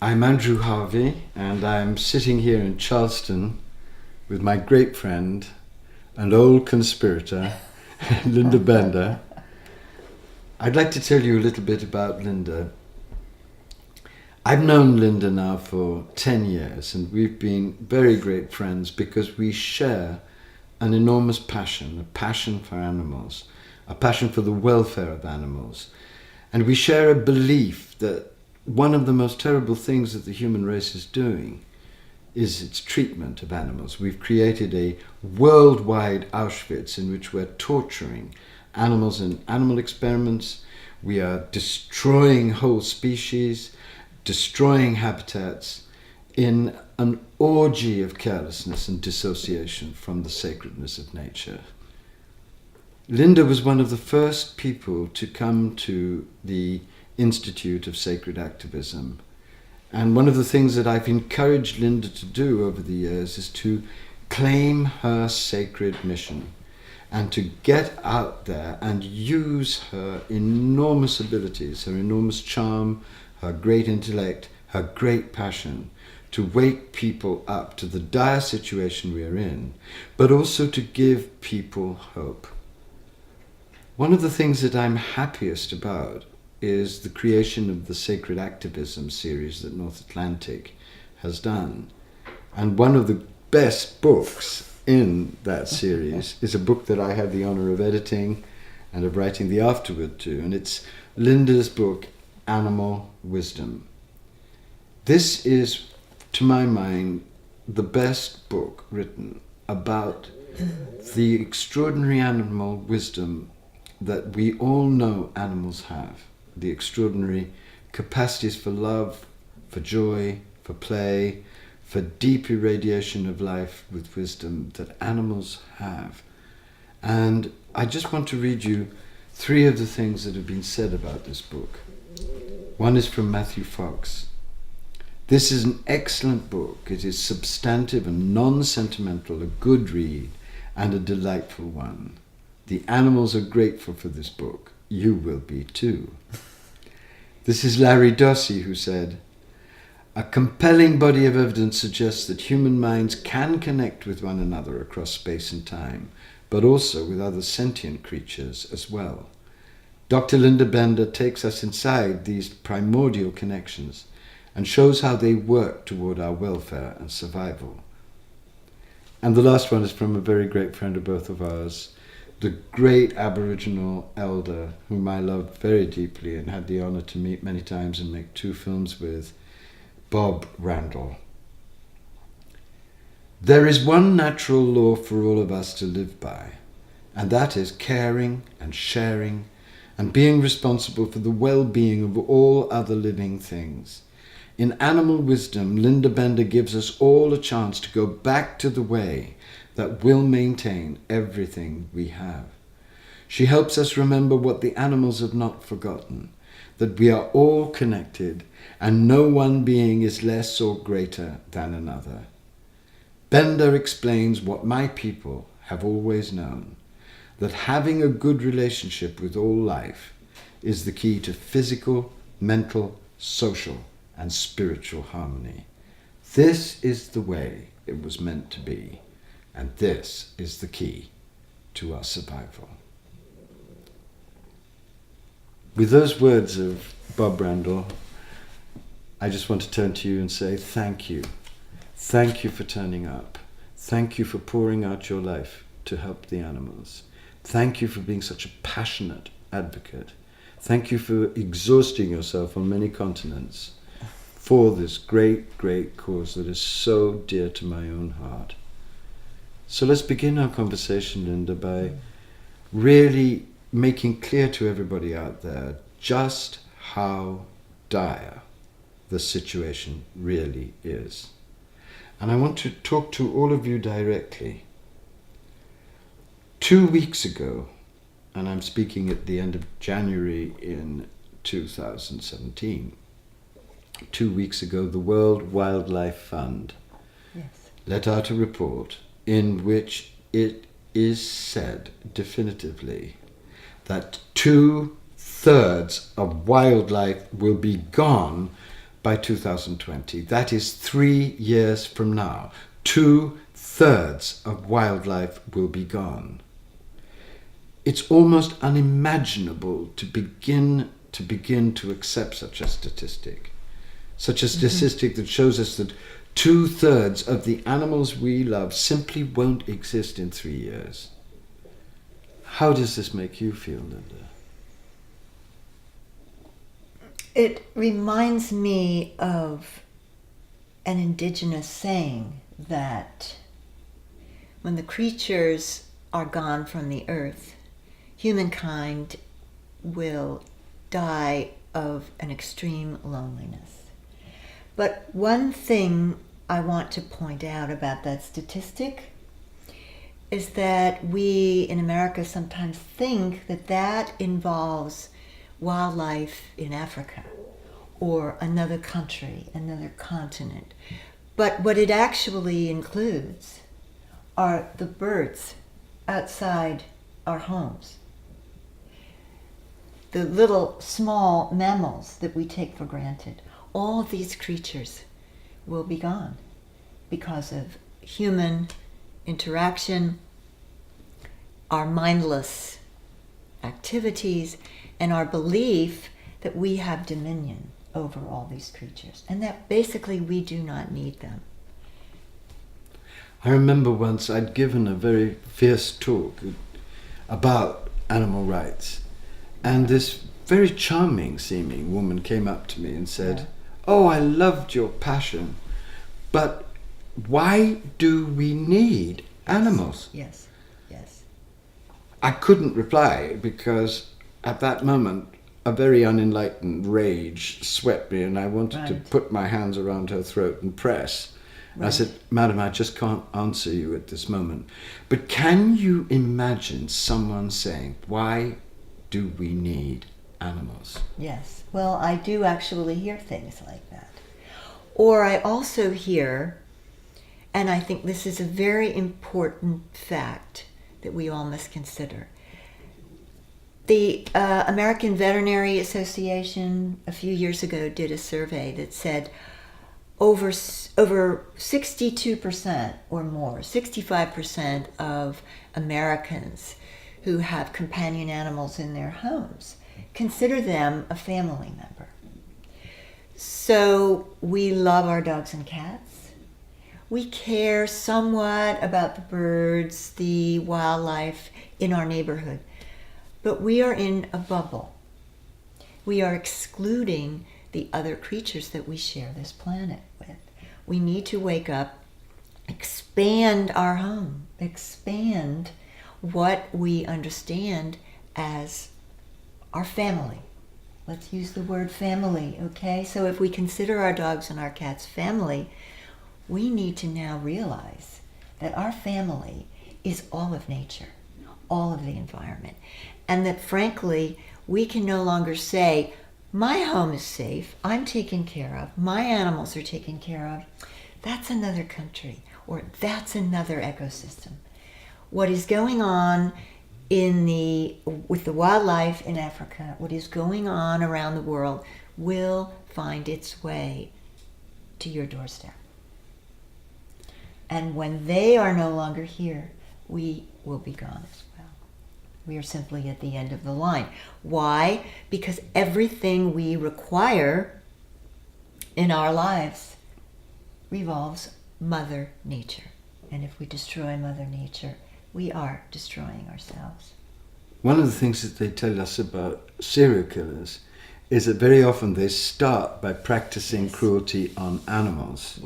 I'm Andrew Harvey, and I'm sitting here in Charleston with my great friend and old conspirator, Linda Bender. I'd like to tell you a little bit about Linda. I've known Linda now for 10 years, and we've been very great friends because we share an enormous passion, a passion for animals, a passion for the welfare of animals. And we share a belief that one of the most terrible things that the human race is doing is its treatment of animals. We've created a worldwide Auschwitz in which we're torturing animals in animal experiments. We are destroying whole species, destroying habitats in an orgy of carelessness and dissociation from the sacredness of nature. Linda was one of the first people to come to the Institute of Sacred Activism. And one of the things that I've encouraged Linda to do over the years is to claim her sacred mission and to get out there and use her enormous abilities, her enormous charm, her great intellect, her great passion to wake people up to the dire situation we are in, but also to give people hope. One of the things that I'm happiest about is the creation of the Sacred Activism series that North Atlantic has done. And one of the best books in that series is a book that I had the honor of editing and of writing the afterword to, and it's Linda's book, Animal Wisdom. This is, to my mind, the best book written about the extraordinary animal wisdom that we all know animals have. The extraordinary capacities for love, for joy, for play, for deep irradiation of life with wisdom that animals have. And I just want to read you 3 of the things that have been said about this book. One is from Matthew Fox. This is an excellent book. It is substantive and non-sentimental, a good read, and a delightful one. The animals are grateful for this book. You will be too. This is Larry Dossey, who said, a compelling body of evidence suggests that human minds can connect with one another across space and time, but also with other sentient creatures as well. Dr. Linda Bender takes us inside these primordial connections and shows how they work toward our welfare and survival. And the last one is from a very great friend of both of ours, the great Aboriginal elder whom I love very deeply and had the honor to meet many times and make 2 films with, Bob Randall. There is one natural law for all of us to live by, and that is caring and sharing and being responsible for the well-being of all other living things. In Animal Wisdom, Linda Bender gives us all a chance to go back to the way that will maintain everything we have. She helps us remember what the animals have not forgotten, that we are all connected and no one being is less or greater than another. Bender explains what my people have always known, that having a good relationship with all life is the key to physical, mental, social, and spiritual harmony. This is the way it was meant to be. And this is the key to our survival. With those words of Bob Randall, I just want to turn to you and say thank you. Thank you for turning up. Thank you for pouring out your life to help the animals. Thank you for being such a passionate advocate. Thank you for exhausting yourself on many continents for this great, great cause that is so dear to my own heart. So let's begin our conversation, Linda, by really making clear to everybody out there just how dire the situation really is. And I want to talk to all of you directly. 2 weeks ago, and I'm speaking at the end of January in 2017, 2 weeks ago, the World Wildlife Fund let out a report in which it is said definitively that 2/3 of wildlife will be gone by 2020. That is 3 years from now. 2/3 of wildlife will be gone. It's almost unimaginable to begin to accept such a statistic. Such a statistic that shows us that 2/3 of the animals we love simply won't exist in 3 years. How does this make you feel, Linda? It reminds me of an indigenous saying that when the creatures are gone from the earth, humankind will die of an extreme loneliness. But one thing I want to point out about that statistic is that we in America sometimes think that that involves wildlife in Africa or another country, another continent. But what it actually includes are the birds outside our homes, the little small mammals that we take for granted. All of these creatures will be gone because of human interaction, our mindless activities, and our belief that we have dominion over all these creatures, and that basically we do not need them. I remember once I'd given a very fierce talk about animal rights, and this very charming seeming woman came up to me and said, "Oh, I loved your passion, but why do we need animals?" Yes, yes. I couldn't reply because at that moment a very unenlightened rage swept me and I wanted to put my hands around her throat and press. I said, "Madam, I just can't answer you at this moment." But can you imagine someone saying, "Why do we need animals?" Yes. Well, I do actually hear things like that. Or I also hear, and I think this is a very important fact that we all must consider. The American Veterinary Association a few years ago did a survey that said over 62% or more, 65% of Americans who have companion animals in their homes consider them a family member. So we love our dogs and cats. We care somewhat about the birds, the wildlife in our neighborhood. But we are in a bubble. We are excluding the other creatures that we share this planet with. We need to wake up, expand our home, expand what we understand as our family. Let's use the word family, okay? So if we consider our dogs and our cats family, we need to now realize that our family is all of nature, all of the environment. And that frankly, we can no longer say, my home is safe, I'm taken care of, my animals are taken care of. That's another country, or that's another ecosystem. What is going on with the wildlife in Africa, what is going on around the world will find its way to your doorstep. And when they are no longer here, we will be gone as well. We are simply at the end of the line. Why? Because everything we require in our lives revolves Mother Nature. And if we destroy Mother Nature, we are destroying ourselves. One of the things that they tell us about serial killers is that very often they start by practicing cruelty on animals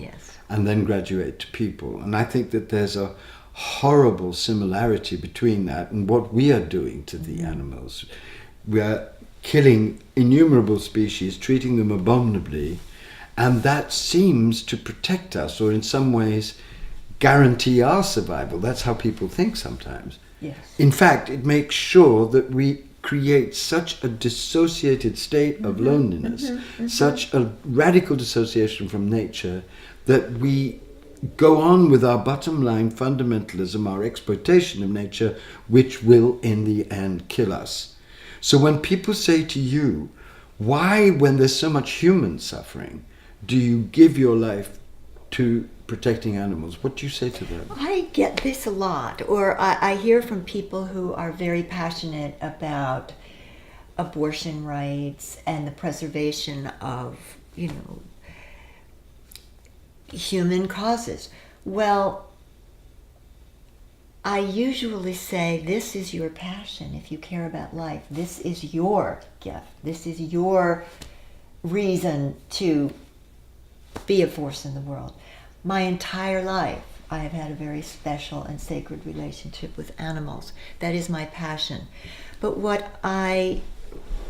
and then graduate to people. And I think that there's a horrible similarity between that and what we are doing to the animals. We are killing innumerable species, treating them abominably, and that seems to protect us, or in some ways guarantee our survival. That's how people think sometimes. Yes. In fact, it makes sure that we create such a dissociated state of loneliness, such a radical dissociation from nature, that we go on with our bottom line fundamentalism, our exploitation of nature, which will in the end kill us. So when people say to you, why, when there's so much human suffering, do you give your life to protecting animals? What do you say to them? I get this a lot, or I hear from people who are very passionate about abortion rights and the preservation of, human causes. Well, I usually say, this is your passion. If you care about life, this is your gift. This is your reason to be a force in the world. My entire life, I have had a very special and sacred relationship with animals. That is my passion. But what I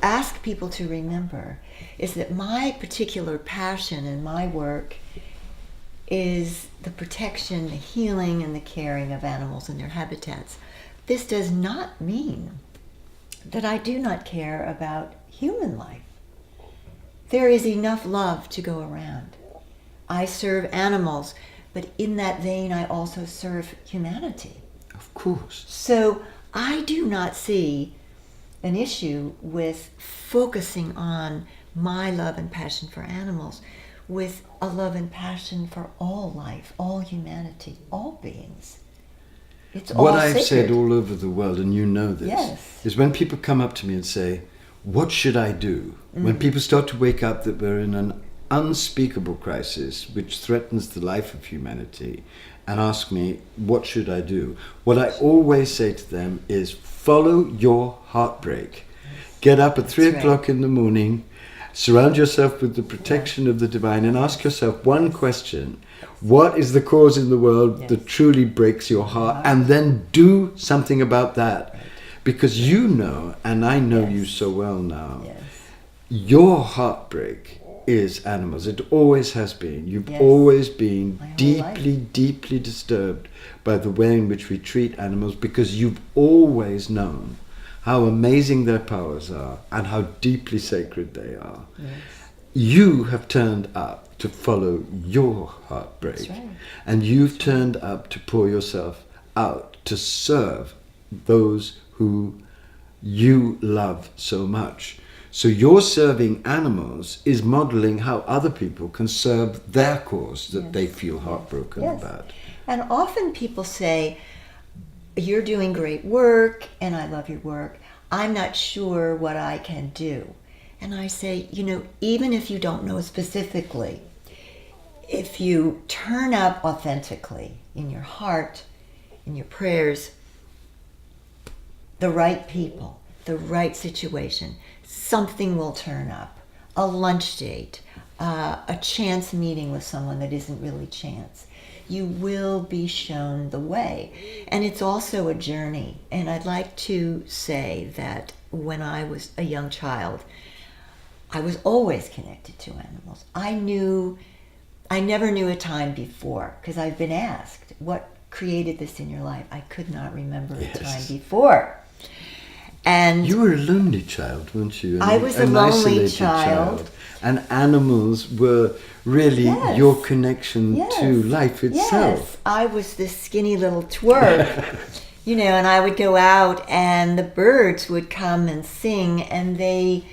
ask people to remember is that my particular passion in my work is the protection, the healing, and the caring of animals and their habitats. This does not mean that I do not care about human life. There is enough love to go around. I serve animals, but in that vein I also serve humanity. Of course. So I do not see an issue with focusing on my love and passion for animals with a love and passion for all life, all humanity, all beings. It's all what I've sacred. said all over the world, and you know this, Yes. is when people come up to me and say, what should I do? When people start to wake up that we're in an unspeakable crisis which threatens the life of humanity, and ask me, what should I do? What I always say to them is, follow your heartbreak. Get up at 3 That's o'clock right. in the morning, surround yourself with the protection of the divine, and ask yourself one question. What is the cause in the world that truly breaks your heart? And then do something about that. Because you know, and I know you so well now, your heartbreak is animals. It always has been. You've always been deeply disturbed by the way in which we treat animals, because you've always known how amazing their powers are and how deeply sacred they are. You have turned up to follow your heartbreak. That's right. And you've turned up to pour yourself out to serve those who you love so much. So your serving animals is modeling how other people can serve their cause that they feel heartbroken about. And often people say, you're doing great work and I love your work. I'm not sure what I can do. And I say, even if you don't know specifically, if you turn up authentically in your heart, in your prayers, the right people, the right situation, something will turn up. A lunch date, a chance meeting with someone that isn't really chance. You will be shown the way. And it's also a journey. And I'd like to say that when I was a young child, I was always connected to animals. I never knew a time before, because I've been asked, what created this in your life? I could not remember a time before. And you were a lonely child, weren't you? I was a lonely isolated child. And animals were really your connection to life itself. Yes, I was this skinny little twerp, and I would go out and the birds would come and sing, and they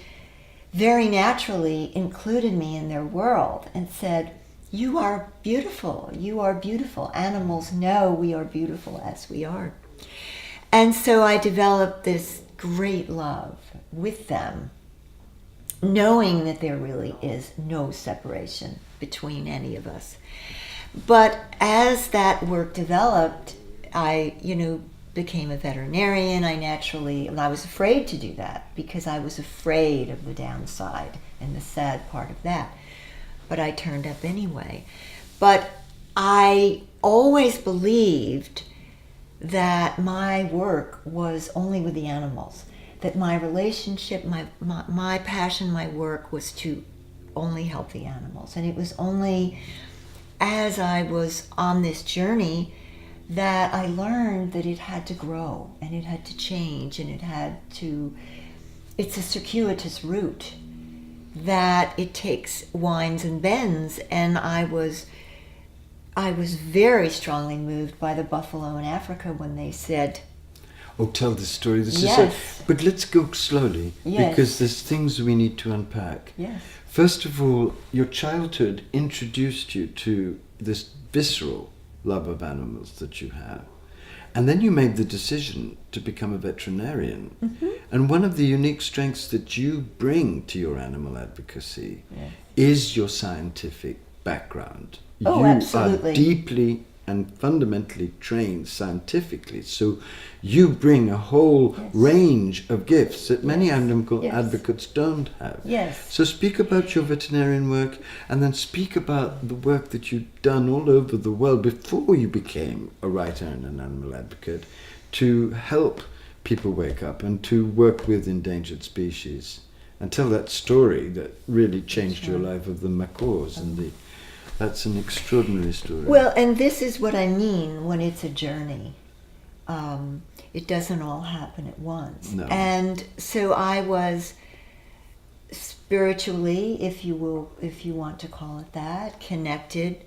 very naturally included me in their world and said, you are beautiful, you are beautiful. Animals know we are beautiful as we are. And so I developed this great love with them, knowing that there really is no separation between any of us. But as that work developed, I, became a veterinarian. And I was afraid to do that because I was afraid of the downside and the sad part of that. But I turned up anyway. But I always believed that my work was only with the animals, that my relationship, my passion, my work was to only help the animals. And it was only as I was on this journey that I learned that it had to grow and it had to change and it's a circuitous route that it takes winds and bends. And I was very strongly moved by the buffalo in Africa when they said, Oh, tell this story. This Yes. is so. But let's go slowly, Yes. because there's things we need to unpack. Yes. First of all, your childhood introduced you to this visceral love of animals that you have. And then you made the decision to become a veterinarian. Mm-hmm. And one of the unique strengths that you bring to your animal advocacy Yes. is your scientific background. Oh, you absolutely. are deeply and fundamentally trained scientifically. So you bring a whole Yes. range of gifts that many Yes. animal Yes. advocates don't have. Yes. So speak about your veterinarian work, and then speak about the work that you've done all over the world before you became a writer and an animal advocate to help people wake up and to work with endangered species. And tell that story that really changed your life of the macaws and the... That's an extraordinary story. Well, and this is what I mean when it's a journey. It doesn't all happen at once. No. And so I was spiritually, if you want to call it that, connected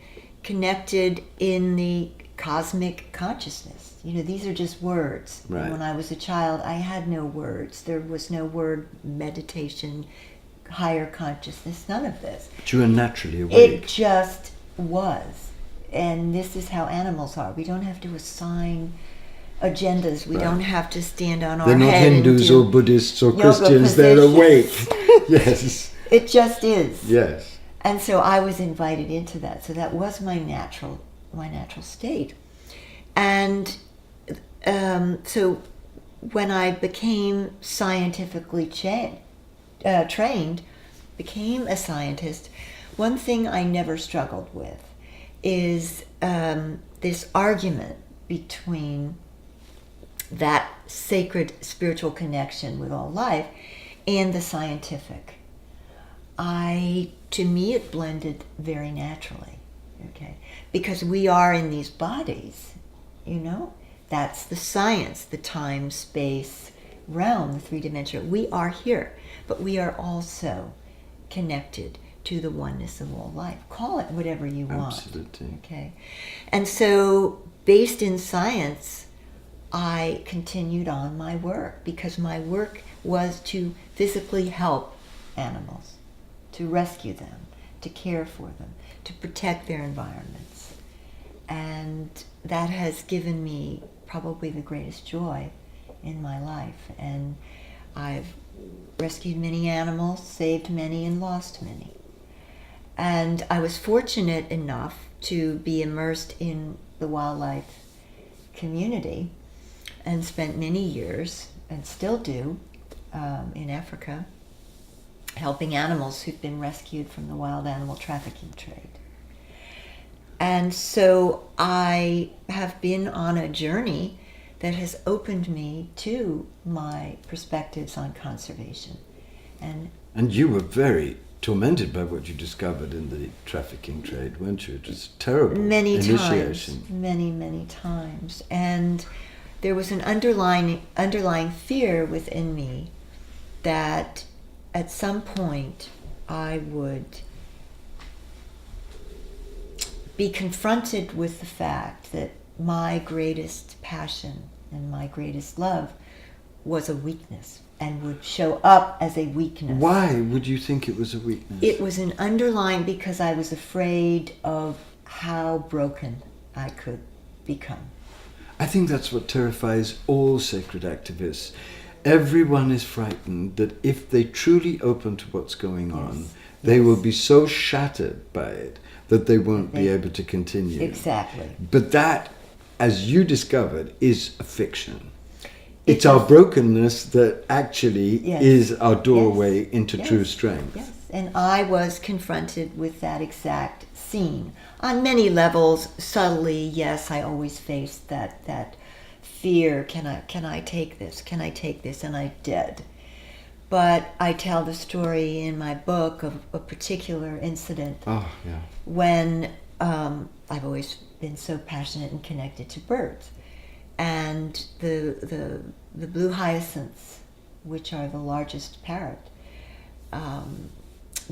in the cosmic consciousness. You know, these are just words. Right. And when I was a child, I had no words. There was no word meditation, higher consciousness, none of this. But you were naturally awake. It just was. And this is how animals are. We don't have to assign agendas. We Right. don't have to stand on They're our not head Hindus and or Buddhists or yoga Christians, they're positions. awake. Yes. It just is. Yes. And so I was invited into that. So that was my natural state. And so when I became scientifically trained, became a scientist, one thing I never struggled with is this argument between that sacred spiritual connection with all life and the scientific. To me, it blended very naturally, okay? Because we are in these bodies, you know? That's the science, the time, space, realm, the three-dimensional. We are here, but we are also connected to the oneness of all life. Call it whatever you want. Absolutely. Okay. And so, based in science, I continued on my work because my work was to physically help animals, to rescue them, to care for them, to protect their environments. And that has given me probably the greatest joy in my life. And I've rescued many animals, saved many, and lost many. And I was fortunate enough to be immersed in the wildlife community and spent many years, and still do, in Africa, helping animals who've been rescued from the wild animal trafficking trade. And so I have been on a journey that has opened me to my perspectives on conservation. And you were very tormented by what you discovered in the trafficking trade, weren't you? It was terrible. Many initiation. times, many times. And there was an underlying fear within me that at some point I would be confronted with the fact that my greatest passion and my greatest love was a weakness and would show up as a weakness. Why would you think it was a weakness? It was an underlying, because I was afraid of how broken I could become. I think that's what terrifies all sacred activists. Everyone is frightened that if they truly open to what's going on, they will be so shattered by it that they won't be able to continue. Exactly. But that, as you discovered, is a fiction. It's our brokenness that actually is our doorway into true strength. Yes, and I was confronted with that exact scene. On many levels, subtly, yes, I always faced that fear. Can I take this? Can I take this? And I did. But I tell the story in my book of a particular incident when I've always been so passionate and connected to birds. And the blue hyacinths, which are the largest parrot,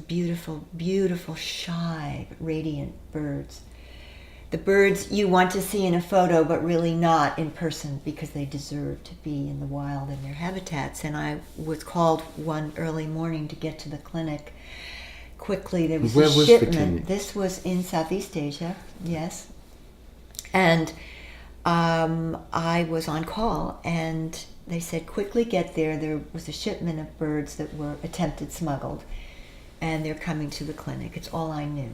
beautiful, shy, radiant birds. the birds you want to see in a photo, but really not in person because they deserve to be in the wild in their habitats. And I was called one early morning to get to the clinic quickly. There was Where a was the shipment. clinic? This was in Southeast Asia, yes. And I was on call, and they said, quickly get there. There was a shipment of birds that were attempted smuggled, and they're coming to the clinic. It's all I knew.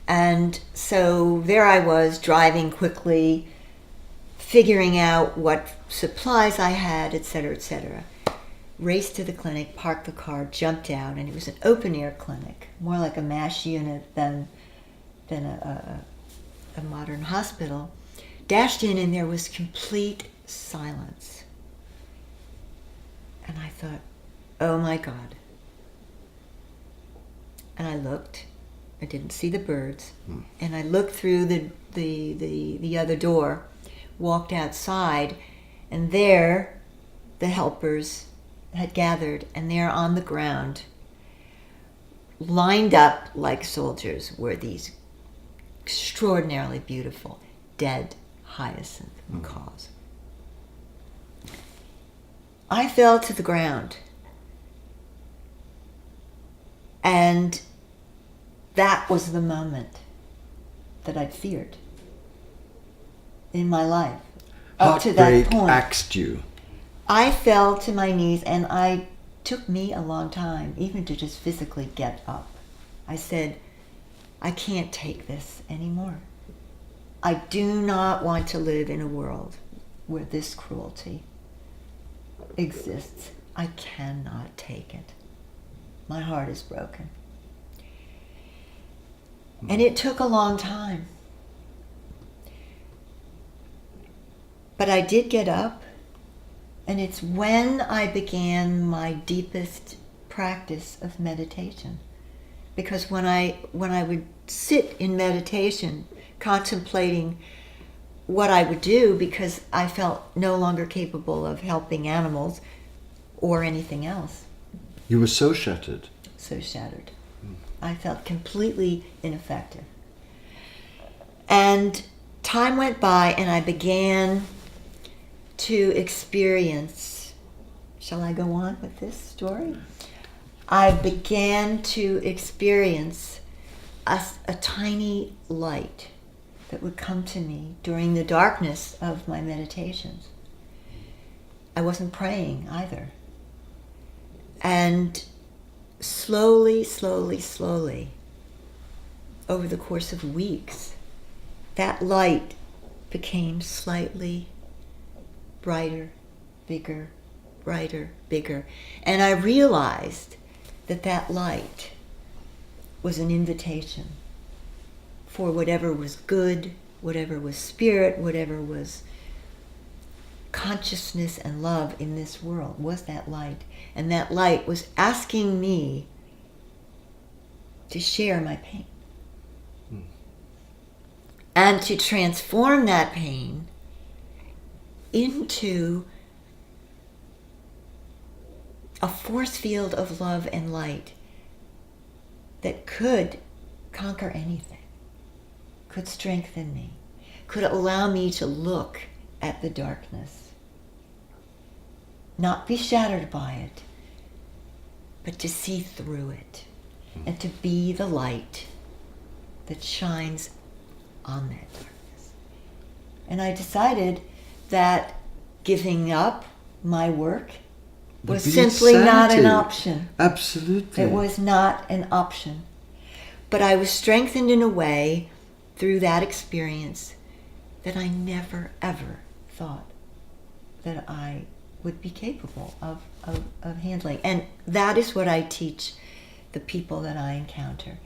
And so there I was, driving quickly, figuring out what supplies I had, etc., etc. Raced to the clinic, parked the car, jumped out, and it was an open-air clinic, more like a MASH unit than a modern hospital. Dashed in, and there was complete silence. And I thought, oh my God. And I looked. I didn't see the birds. And I looked through the other door, walked outside, and there the helpers had gathered, and there on the ground, lined up like soldiers, were these extraordinarily beautiful dead hyacinth macaws. I fell to the ground. And that was the moment that I'd feared in my life. Up to that Heartbreak point, axed you. I fell to my knees, and it took me a long time even to just physically get up. I said, I can't take this anymore. I do not want to live in a world where this cruelty exists. I cannot take it. My heart is broken. And it took a long time. But I did get up, and it's when I began my deepest practice of meditation. Because when I would sit in meditation, contemplating what I would do, because I felt no longer capable of helping animals or anything else. You were so shattered. So shattered. I felt completely ineffective. And time went by, and I began to experience, shall I go on with this story? I began to experience a tiny light that would come to me during the darkness of my meditations. I wasn't praying either. And slowly, over the course of weeks, that light became slightly brighter, bigger, brighter, bigger. And I realized that light was an invitation for whatever was good, whatever was spirit, whatever was consciousness and love in this world, was that light. And that light was asking me to share my pain. And to transform that pain into a force field of love and light that could conquer anything, could strengthen me, could allow me to look at the darkness, not be shattered by it, but to see through it, and to be the light that shines on that darkness. And I decided that giving up my work was simply not an option. Absolutely. It was not an option. But I was strengthened in a way through that experience that I never, ever thought that I would be capable of handling. And that is what I teach the people that I encounter.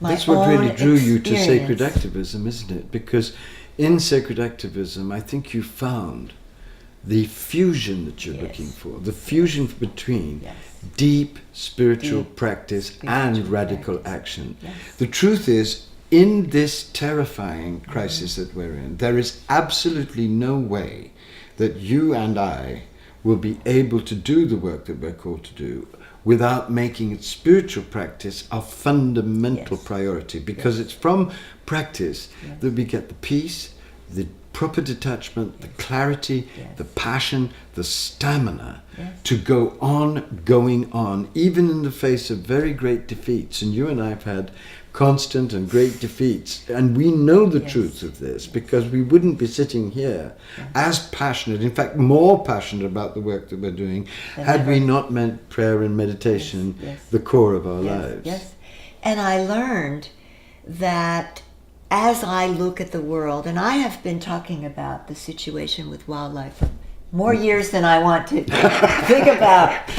That's what really drew you to Sacred Activism, isn't it? Because in Sacred Activism, I think you found the fusion that you're looking for, the fusion between deep spiritual practice and radical action. Yes. The truth is, in this terrifying crisis that we're in, there is absolutely no way that you and I will be able to do the work that we're called to do without making it spiritual practice our fundamental priority, because it's from practice that we get the peace, the proper detachment, the clarity, the passion, the stamina to go on going on, even in the face of very great defeats. And you and I have had constant and great defeats, and we know the truth of this, because we wouldn't be sitting here as passionate, in fact more passionate about the work that we're doing, had we not meant prayer and meditation the core of our lives. Yes. And I learned that as I look at the world, and I have been talking about the situation with wildlife for more years than I want to think about,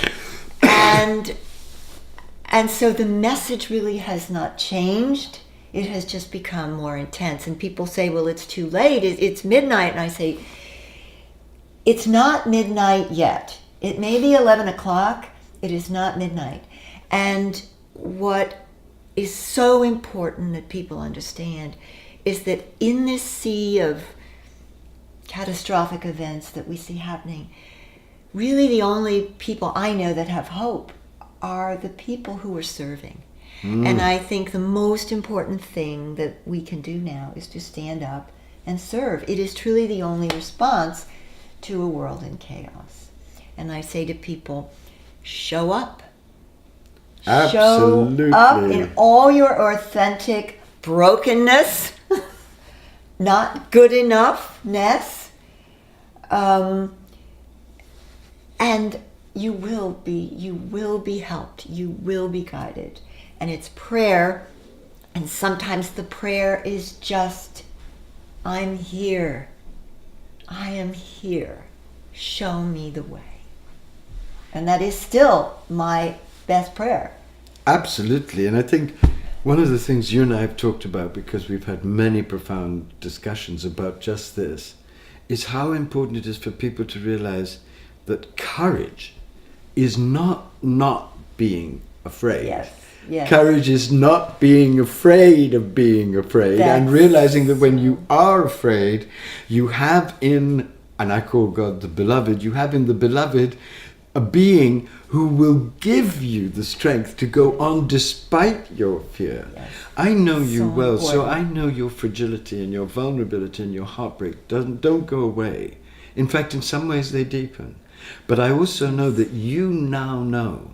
and so the message really has not changed. It has just become more intense. And people say, well, it's too late. It's midnight. And I say, it's not midnight yet. It may be 11 o'clock. It is not midnight. And what is so important that people understand is that in this sea of catastrophic events that we see happening, really the only people I know that have hope are the people who are serving. And I think the most important thing that we can do now is to stand up and serve. It is truly the only response to a world in chaos. And I say to people, show up. Absolutely. Show up in all your authentic brokenness, not good enoughness, and you will be helped. You will be guided. And it's prayer, and sometimes the prayer is just, I'm here. I am here. Show me the way. And that is still my best prayer. Absolutely. And I think one of the things you and I have talked about, because we've had many profound discussions about just this, is how important it is for people to realize that courage is not being afraid. Yes. Courage is not being afraid of being afraid, and realizing that when you are afraid, you have in, and I call God the beloved, you have in the beloved a being who will give you the strength to go on despite your fear. Yes. I know you So well, so important. I know your fragility and your vulnerability and your heartbreak don't go away. In fact, in some ways they deepen. But I also know that you now know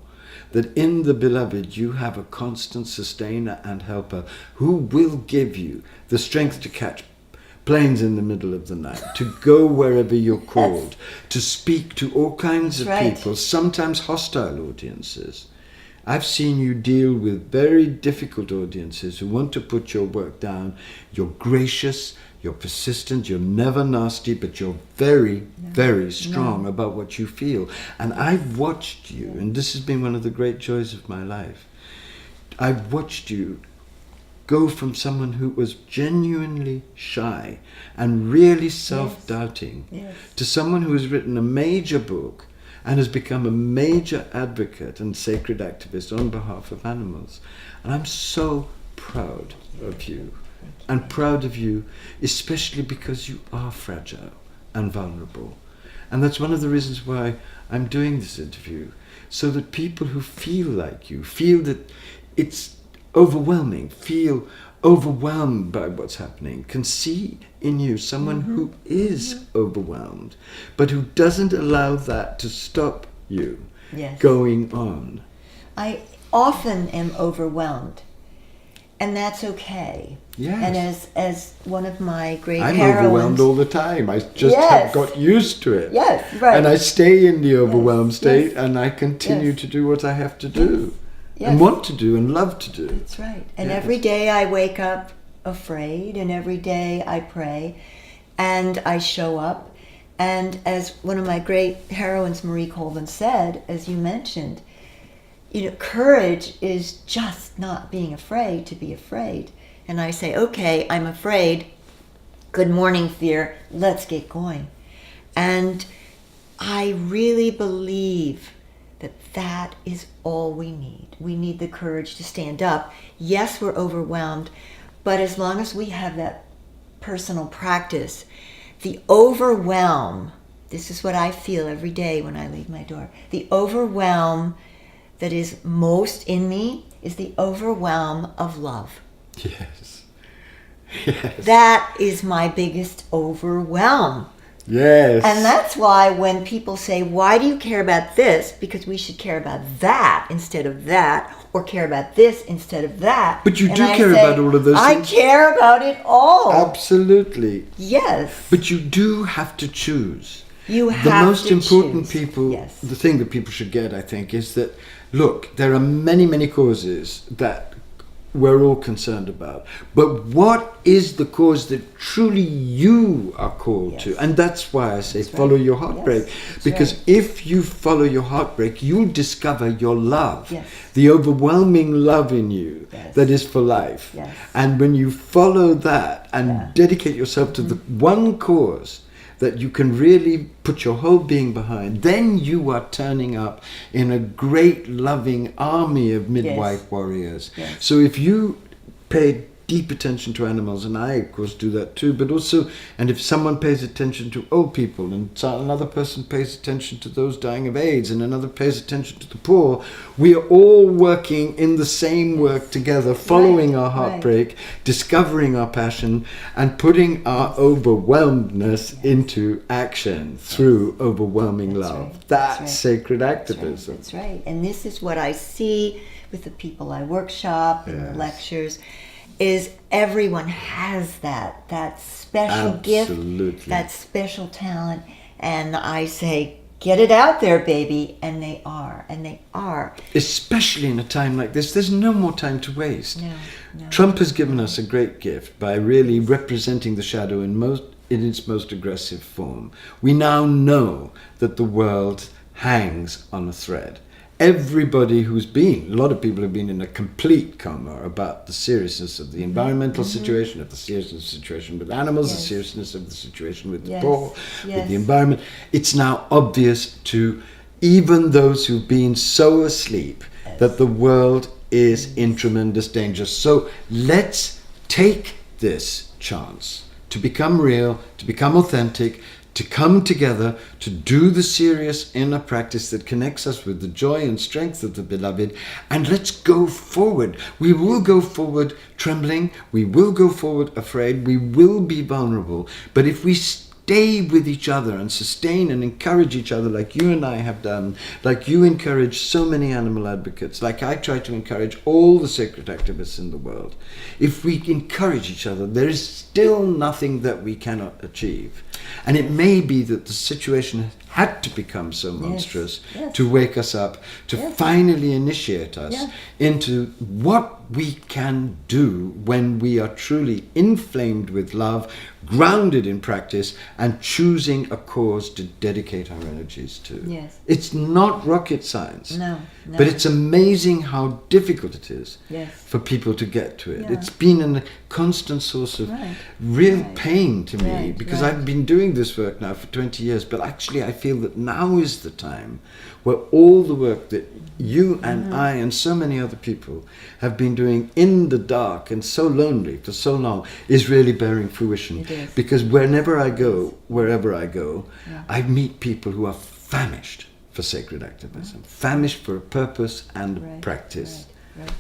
that in the beloved you have a constant sustainer and helper who will give you the strength to catch planes in the middle of the night, to go wherever you're called, to speak to all kinds of people, sometimes hostile audiences. I've seen you deal with very difficult audiences who want to put your work down. You're gracious, you're persistent, you're never nasty, but you're very, very strong about what you feel. And I've watched you, and this has been one of the great joys of my life. I've watched you go from someone who was genuinely shy and really self-doubting to someone who has written a major book and has become a major advocate and sacred activist on behalf of animals. And I'm so proud of you. And proud of you, especially because you are fragile and vulnerable. And that's one of the reasons why I'm doing this interview, so that people who feel like you, feel that it's overwhelming, feel overwhelmed by what's happening, can see in you someone who is overwhelmed, but who doesn't allow that to stop you going on. I often am overwhelmed, and that's okay. Yes. And as one of my great I'm heroines, overwhelmed all the time. I just have got used to it. Yes, right. And I stay in the overwhelmed state, and I continue to do what I have to do. And want to do and love to do. That's right. And every day I wake up afraid, and every day I pray, and I show up. And as one of my great heroines, Marie Colvin, said, as you mentioned, courage is just not being afraid to be afraid. And I say, okay, I'm afraid. Good morning, fear. Let's get going. And I really believe that is all we need. We need the courage to stand up. Yes, we're overwhelmed, but as long as we have that personal practice, the overwhelm, this is what I feel every day when I leave my door, the overwhelm that is most in me is the overwhelm of love. Yes. Yes. That is my biggest overwhelm. Yes. And that's why when people say, why do you care about this? Because we should care about that instead of that, or care about this instead of that. But you And do I care say, about all of those things. I care about it all. Absolutely. Yes. But you do have to choose. You have The most to important choose. people, Yes. the thing that people should get, I think, is that, look, there are many, many causes that we're all concerned about. But what is the cause that truly you are called Yes. to? And that's why I say That's follow right. your heartbreak. Yes, that's Because right. if you follow your heartbreak, you'll discover your love. Yes. The overwhelming love in you Yes. that is for life. Yes. And when you follow that and Yeah. dedicate yourself to the one cause that you can really put your whole being behind, then you are turning up in a great loving army of midwife warriors. Yes. So if you pay deep attention to animals, and I of course do that too, but also, and if someone pays attention to old people, and another person pays attention to those dying of AIDS, and another pays attention to the poor, we are all working in the same work together, following our heartbreak, discovering our passion, and putting our overwhelmedness into action through overwhelming That's love. right. That's That's right. sacred activism. That's right. And this is what I see with the people I workshop and the Yes. lectures, is everyone has that special Absolutely. gift, that special talent. And I say, get it out there, baby. And they are. And they are. Especially in a time like this, there's no more time to waste. No, no. Trump has given us a great gift by really representing the shadow in its most aggressive form. We now know that the world hangs on a thread. Everybody a lot of people have been in a complete coma about the seriousness of the environmental situation, of the seriousness of the situation with animals, the Yes. seriousness of the situation with the Yes. poor, Yes. with the environment. It's now obvious to even those who've been so asleep that the world is in tremendous danger. So let's take this chance to become real, to become authentic, to come together, to do the serious inner practice that connects us with the joy and strength of the beloved, and let's go forward. We will go forward trembling, we will go forward afraid, we will be vulnerable, but if we stay with each other and sustain and encourage each other like you and I have done, like you encourage so many animal advocates, like I try to encourage all the sacred activists in the world, if we encourage each other, there is still nothing that we cannot achieve. And it may be that the situation had to become so monstrous Yes. to wake us up, to Yes. finally initiate us Yeah. into what we can do when we are truly inflamed with love, grounded in practice, and choosing a cause to dedicate our energies to. Yes. It's not rocket science. No, no. But it's amazing how difficult it is Yes. for people to get to it. Yeah. It's been a constant source of Right. real Right. pain to me Right, because right. I've been doing this work now for 20 years, but actually I feel that now is the time where all the work that you and I and so many other people have been doing in the dark and so lonely for so long is really bearing fruition. It is. Because wherever I go, Yeah. I meet people who are famished for sacred activism, famished for a purpose and Right, practice. Right.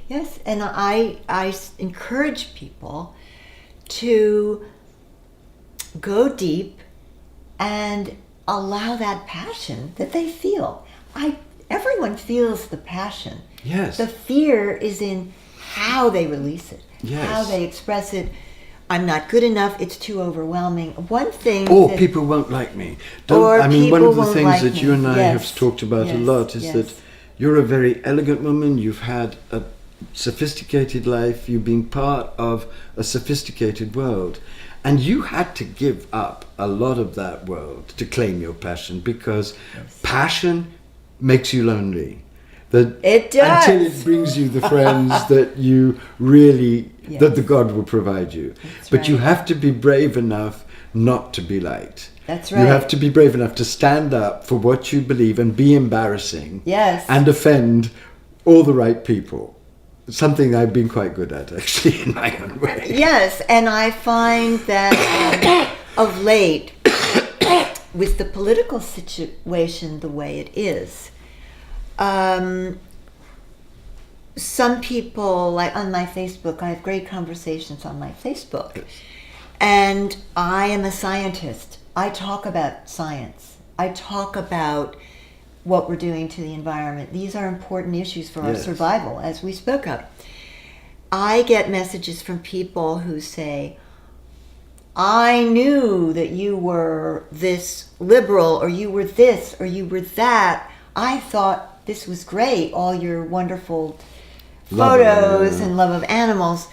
Yes, and I encourage people to go deep and allow that passion that they feel. Everyone feels the passion. Yes. The fear is in how they release it, Yes. how they express it. I'm not good enough. It's too overwhelming. One thing. Or that- people won't like me. Or one people of the won't things like that me. you and I Yes. have talked about a Yes. lot is Yes. that you're a very elegant woman. You've had a sophisticated life. You've been part of a sophisticated world. And you had to give up a lot of that world to claim your passion because passion makes you lonely. It does. Until it brings you the friends that you really, Yes. that the God will provide you. That's But you right. have to be brave enough not to be liked. That's You right. have to be brave enough to stand up for what you believe and be embarrassing. Yes. And offend all the right people. Something I've been quite good at, actually, in my own way. Yes, and I find that of late, with the political situation the way it is, some people, like on my Facebook, I have great conversations on my Facebook. And I am a scientist. I talk about science. I talk about what we're doing to the environment. These are important issues for our survival, as we spoke of. I get messages from people who say, I knew that you were this liberal, or you were this, or you were that. I thought this was great, all your wonderful photos and love of animals.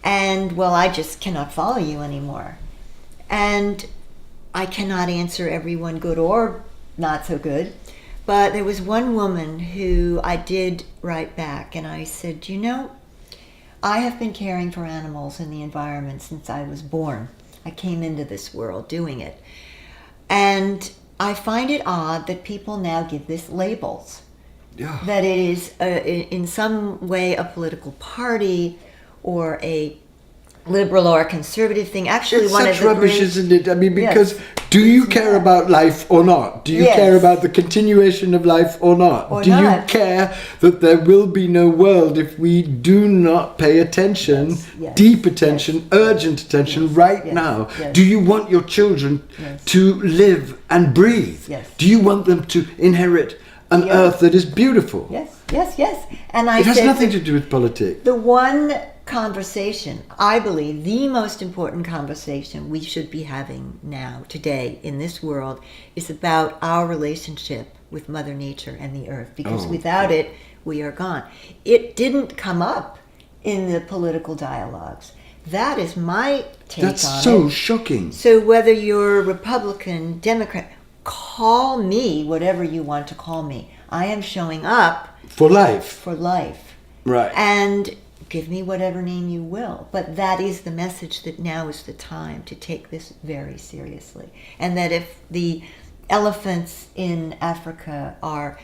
And, well, I just cannot follow you anymore. And I cannot answer everyone, good or not so good. But there was one woman who I did write back, and I said, you know, I have been caring for animals in the environment since I was born. I came into this world doing it. And I find it odd that people now give this labels. Yeah. That it is in some way a political party or a liberal or a conservative thing. Actually, it's one such of the rubbish, great, isn't it? I mean, because do you care about life or not? Do you care about the continuation of life or not? Or do not. you care that there will be no world if we do not pay attention, deep attention, urgent attention right now? Do you want your children to live and breathe? Do you want them to inherit an earth that is beautiful? Yes. And it has nothing to do with politics. The one conversation, I believe, the most important conversation we should be having now, today, in this world, is about our relationship with Mother Nature and the earth. Because without it, we are gone. It didn't come up in the political dialogues. That is my take on it. That's so shocking. So whether you're Republican, Democrat, call me whatever you want to call me. I am showing up for life. For life. Right. And give me whatever name you will. But that is the message, that now is the time to take this very seriously. And that if the elephants in Africa are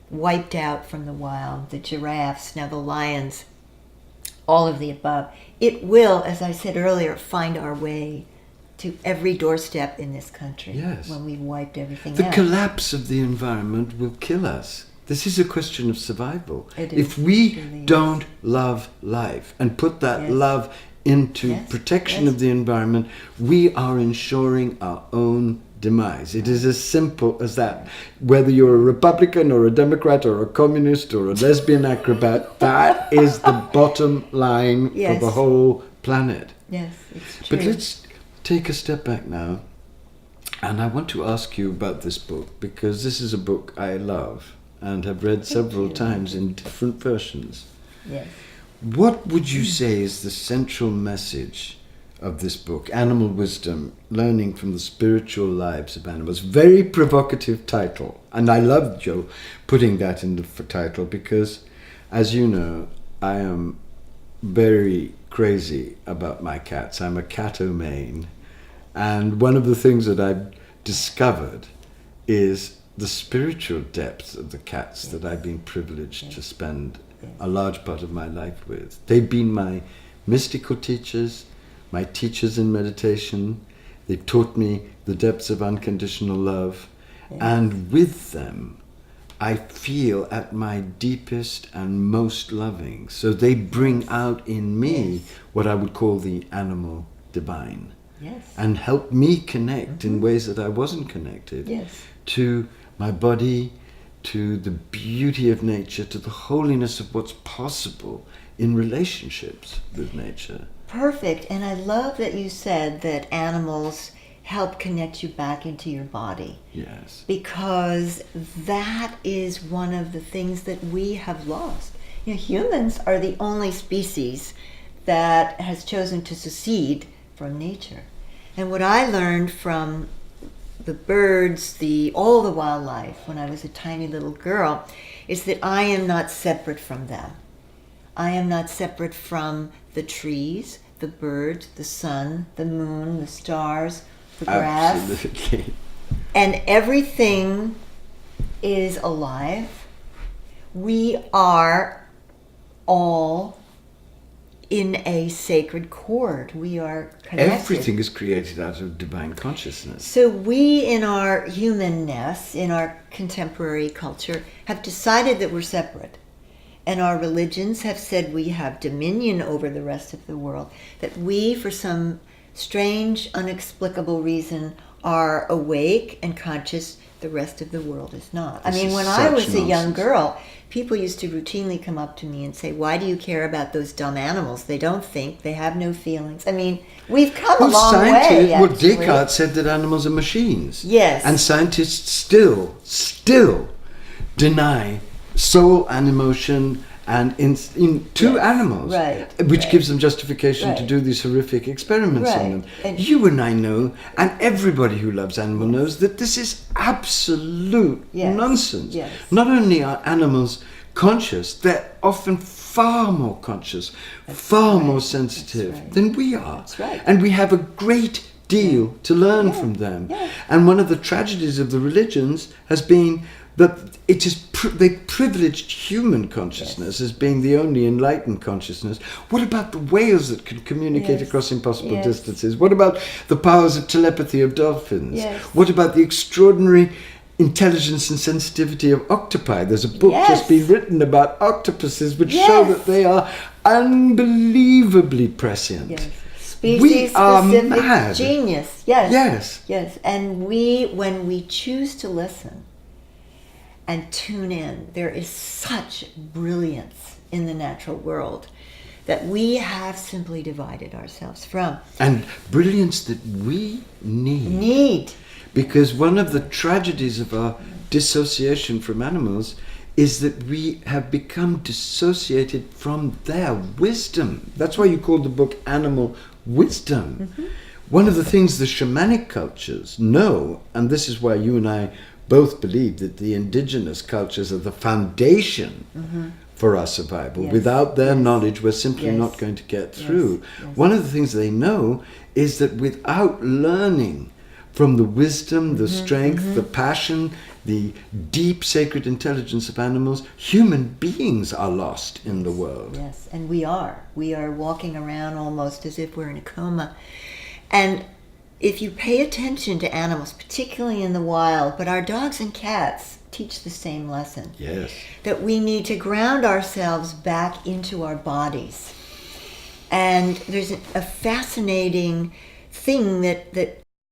wiped out from the wild, the giraffes, now the lions, all of the above, it will, as I said earlier, find our way to every doorstep in this country when we've wiped everything out. The collapse of the environment will kill us. This is a question of survival. If we don't love life and put that love into protection of the environment, we are ensuring our own demise. It is as simple as that. Whether you're a Republican or a Democrat or a communist or a lesbian acrobat, that is the bottom line for the whole planet. Yes, it's true. But let's take a step back now, and I want to ask you about this book, because this is a book I love and have read several times in different versions. Yes. What would you say is the central message of this book, Animal Wisdom, Learning from the Spiritual Lives of Animals? Very provocative title, and I loved Joe putting that in the title, because, as you know, I am very crazy about my cats. I'm a catomane, and one of the things that I've discovered is the spiritual depth of the cats that I've been privileged to spend a large part of my life with. They've been my mystical teachers, my teachers in meditation. They've taught me the depths of unconditional love, and with them I feel at my deepest and most loving. So they bring out in me what I would call the animal divine, and help me connect in ways that I wasn't connected to my body, to the beauty of nature, to the holiness of what's possible in relationships with nature. Perfect. And I love that you said that animals help connect you back into your body. Yes. Because that is one of the things that we have lost. You know, humans are the only species that has chosen to secede from nature. And what I learned from the birds, all the wildlife when I was a tiny little girl, is that I am not separate from them. I am not separate from the trees, the birds, the sun, the moon, the stars, the grass. Absolutely. And everything is alive. We are all in a sacred chord. We are connected. Everything is created out of divine consciousness. So we, in our humanness, in our contemporary culture, have decided that we're separate. and our religions have said we have dominion over the rest of the world, that we, for some strange, inexplicable reason, are awake and conscious, the rest of the world is not. I mean, when I was a young girl, people used to routinely come up to me and say, why do you care about those dumb animals? They don't think, they have no feelings. I mean, we've come a long way, well, actually. Descartes said that animals are machines. Yes. And scientists still deny soul and emotion and to animals, right, which right. gives them justification to Right. do these horrific experiments Right. on them. And you and I know, and everybody who loves animals knows, that this is absolute Yes. nonsense. Yes. Not only are animals conscious, they're often far more conscious, far right. more sensitive That's right. than we are. That's right. And we have a great deal to learn Yeah. from them. Yeah. And one of the tragedies of the religions has been that it is they privileged human consciousness as being the only enlightened consciousness. What about the whales that can communicate Yes. across impossible Yes. distances? What about the powers of telepathy of dolphins? Yes. What about the extraordinary intelligence and sensitivity of octopi? There's a book Yes. just been written about octopuses which Yes. show that they are unbelievably prescient. Yes. We are Species-specific mad. genius. Yes. Yes. Yes. And when we choose to listen and tune in, there is such brilliance in the natural world that we have simply divided ourselves from. And brilliance that we need. Because one of the tragedies of our dissociation from animals is that we have become dissociated from their wisdom. That's why you called the book Animal Wisdom. Mm-hmm. One of the things the shamanic cultures know, and this is why you and I both believe that the indigenous cultures are the foundation for our survival. Yes. Without their knowledge, we're simply Yes. not going to get through. Yes. One of the things they know is that without learning from the wisdom, the strength, the passion, the deep sacred intelligence of animals, human beings are lost in the world. Yes, and we are. We are walking around almost as if we're in a coma. And if you pay attention to animals, particularly in the wild, but our dogs and cats teach the same lesson. Yes. That we need to ground ourselves back into our bodies. And there's a fascinating thing that